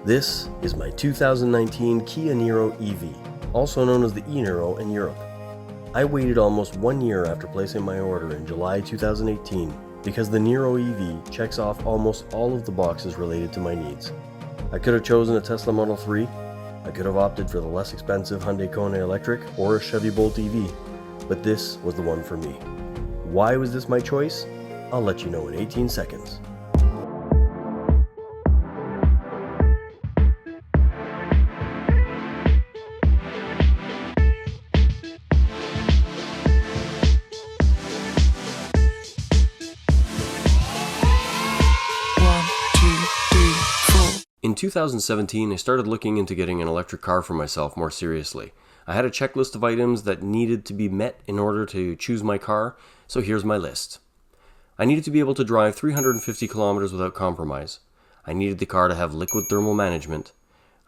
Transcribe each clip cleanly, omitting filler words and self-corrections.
This is my 2019 Kia Niro EV, also known as the e-Niro in Europe. I waited almost 1 year after placing my order in July 2018 because the Niro EV checks off almost all of the boxes related to my needs. I could have chosen a Tesla Model 3, I could have opted for the less expensive Hyundai Kona Electric or a Chevy Bolt EV, but this was the one for me. Why was this my choice? I'll let you know in 18 seconds. In 2017, I started looking into getting an electric car for myself more seriously. I had a checklist of items that needed to be met in order to choose my car, so here's my list. I needed to be able to drive 350 kilometers without compromise. I needed the car to have liquid thermal management.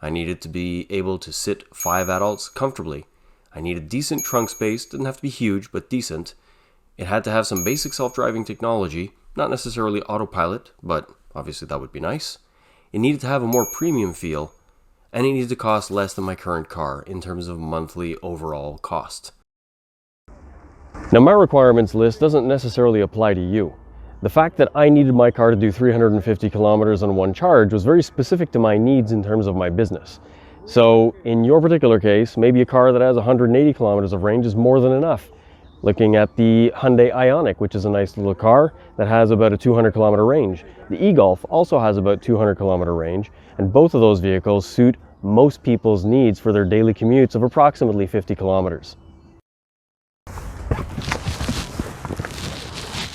I needed to be able to sit 5 adults comfortably. I needed decent trunk space, didn't have to be huge, but decent. It had to have some basic self-driving technology, not necessarily autopilot, but obviously that would be nice. It needed to have a more premium feel, and it needed to cost less than my current car in terms of monthly overall cost. Now, my requirements list doesn't necessarily apply to you. The fact that I needed my car to do 350 kilometers on one charge was very specific to my needs in terms of my business. So in your particular case, maybe a car that has 180 kilometers of range is more than enough. Looking at the Hyundai Ioniq, which is a nice little car that has about a 200 kilometer range. The e-Golf also has about 200 kilometer range, and both of those vehicles suit most people's needs for their daily commutes of approximately 50 kilometers.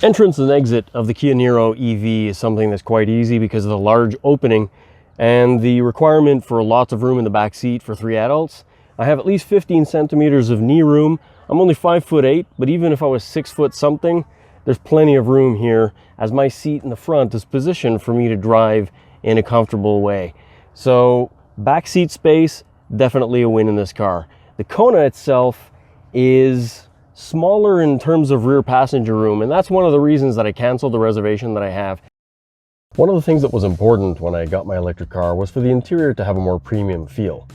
Entrance and exit of the Kia Niro EV is something that's quite easy because of the large opening and the requirement for lots of room in the back seat for 3 adults. I have at least 15 centimeters of knee room. I'm only 5'8", but even if I was 6 foot something, there's plenty of room here as my seat in the front is positioned for me to drive in a comfortable way. So back seat space, definitely a win in this car. The Kona itself is smaller in terms of rear passenger room, and that's one of the reasons that I canceled the reservation that I have. One of the things that was important when I got my electric car was for the interior to have a more premium feel.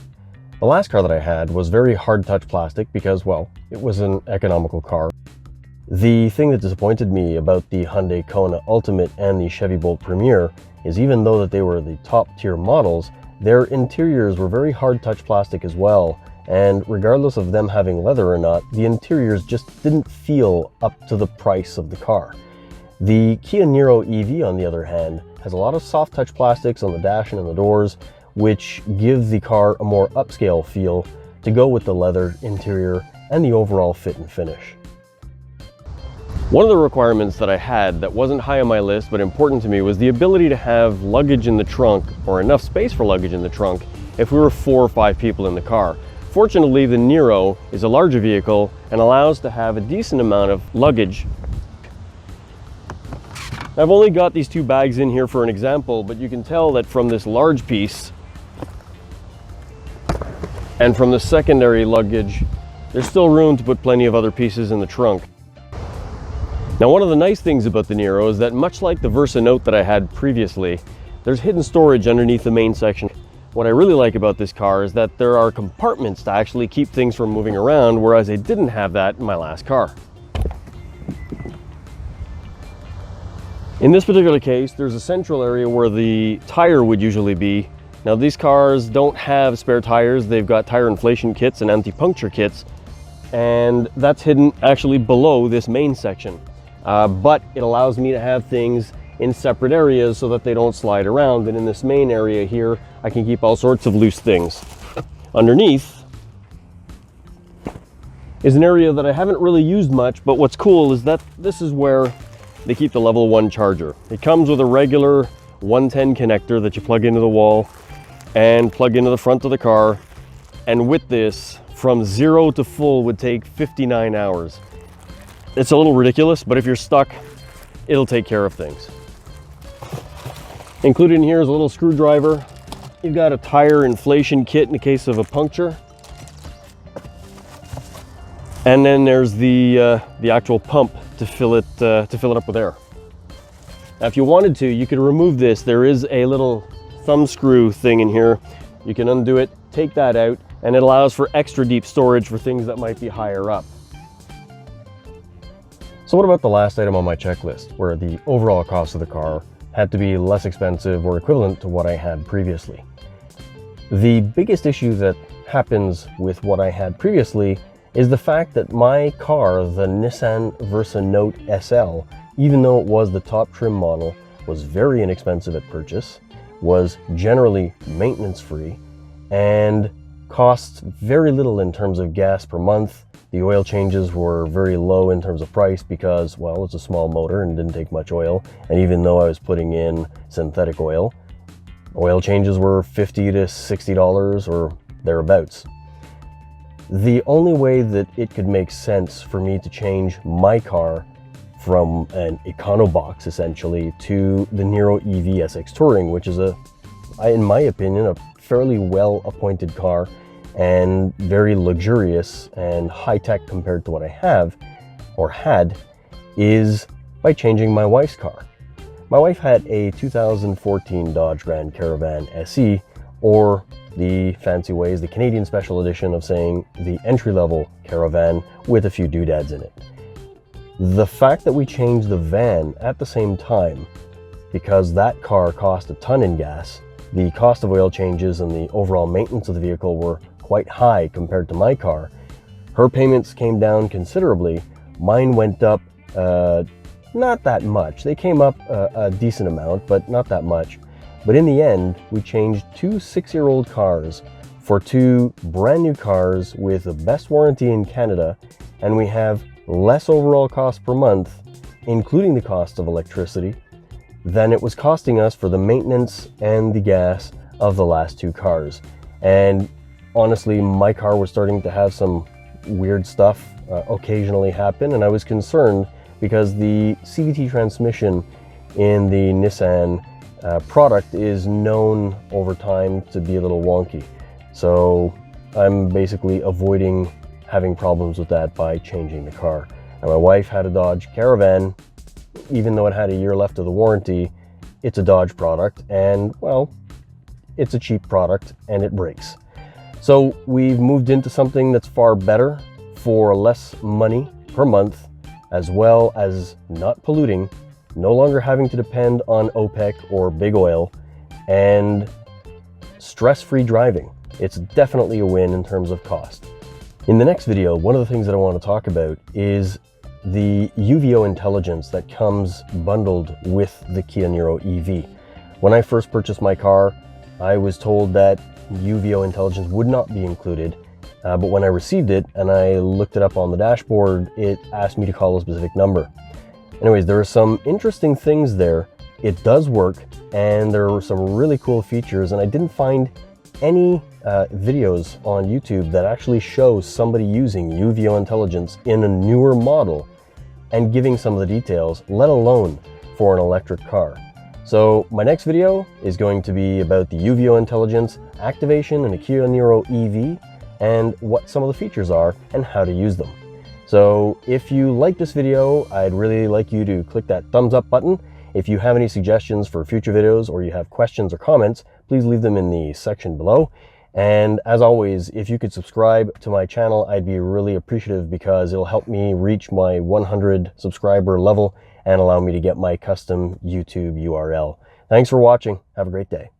The last car that I had was very hard touch plastic because, well, it was an economical car. The thing that disappointed me about the Hyundai Kona Ultimate and the Chevy Bolt Premier is even though that they were the top tier models, their interiors were very hard touch plastic as well. And regardless of them having leather or not, the interiors just didn't feel up to the price of the car. The Kia Niro EV, on the other hand, has a lot of soft touch plastics on the dash and on the doors, which give the car a more upscale feel to go with the leather interior and the overall fit and finish. One of the requirements that I had that wasn't high on my list but important to me was the ability to have luggage in the trunk, or enough space for luggage in the trunk, if we were 4 or 5 people in the car. Fortunately, the Niro is a larger vehicle and allows to have a decent amount of luggage. I've only got these 2 bags in here for an example, but you can tell that from this large piece and from the secondary luggage, there's still room to put plenty of other pieces in the trunk. Now, one of the nice things about the Niro is that much like the Versa Note that I had previously, there's hidden storage underneath the main section. What I really like about this car is that there are compartments to actually keep things from moving around, whereas I didn't have that in my last car. In this particular case, there's a central area where the tire would usually be. Now, these cars don't have spare tires. They've got tire inflation kits and anti-puncture kits, and that's hidden actually below this main section. But it allows me to have things in separate areas so that they don't slide around, and in this main area here, I can keep all sorts of loose things. Underneath is an area that I haven't really used much, but what's cool is that this is where they keep the level 1 charger. It comes with a regular 110 connector that you plug into the wall and plug into the front of the car, and with this, from 0 to full would take 59 hours. It's a little ridiculous, but if you're stuck, it'll take care of things. Included in here is a little screwdriver. You've got a tire inflation kit in the case of a puncture. And then there's the actual pump to fill it up with air. Now, if you wanted to, you could remove this. There is a little thumb screw thing in here. You can undo it, take that out, and it allows for extra deep storage for things that might be higher up. So what about the last item on my checklist, where the overall cost of the car had to be less expensive or equivalent to what I had previously? The biggest issue that happens with what I had previously is the fact that my car, the Nissan Versa Note SL, even though it was the top trim model, was very inexpensive at purchase, was generally maintenance free, and costs very little in terms of gas per month. The oil changes were very low in terms of price because, well, it's a small motor and didn't take much oil. And even though I was putting in synthetic oil changes were $50 to $60 or thereabouts. The only way that it could make sense for me to change my car from an Econobox essentially to the Niro EV SX Touring, which is in my opinion, a fairly well appointed car and very luxurious and high-tech compared to what I have or had, is by changing my wife's car. My wife had a 2014 Dodge Grand Caravan SE, or the fancy ways, the Canadian special edition of saying the entry-level Caravan with a few doodads in it. The fact that we changed the van at the same time, because that car cost a ton in gas, the cost of oil changes and the overall maintenance of the vehicle were quite high compared to my car. Her payments came down considerably. Mine went up not that much. They came up a decent amount, but not that much. But in the end, we changed two 6-year-old cars for two brand new cars with the best warranty in Canada, and we have less overall cost per month, including the cost of electricity, than it was costing us for the maintenance and the gas of the last two cars. And honestly, my car was starting to have some weird stuff occasionally happen, and I was concerned because the CVT transmission in the Nissan product is known over time to be a little wonky. So I'm basically avoiding having problems with that by changing the car. And my wife had a Dodge Caravan. Even though it had a year left of the warranty, it's a Dodge product, and well, it's a cheap product and it breaks. So we've moved into something that's far better for less money per month, as well as not polluting, no longer having to depend on OPEC or big oil, and stress-free driving. It's definitely a win in terms of cost. In the next video, one of the things that I want to talk about is the UVO intelligence that comes bundled with the Kia Niro EV. When I first purchased my car, I was told that UVO intelligence would not be included, but when I received it and I looked it up on the dashboard, it asked me to call a specific number. Anyways, there are some interesting things there. It does work, and there are some really cool features, and I didn't find any videos on YouTube that actually show somebody using UVO intelligence in a newer model and giving some of the details, let alone for an electric car. So my next video is going to be about the UVO intelligence activation in a Kia Niro EV and what some of the features are and how to use them. So if you like this video, I'd really like you to click that thumbs up button. If you have any suggestions for future videos or you have questions or comments, please leave them in the section below. And as always, if you could subscribe to my channel, I'd be really appreciative because it'll help me reach my 100 subscriber level and allow me to get my custom YouTube URL. Thanks for watching. Have a great day.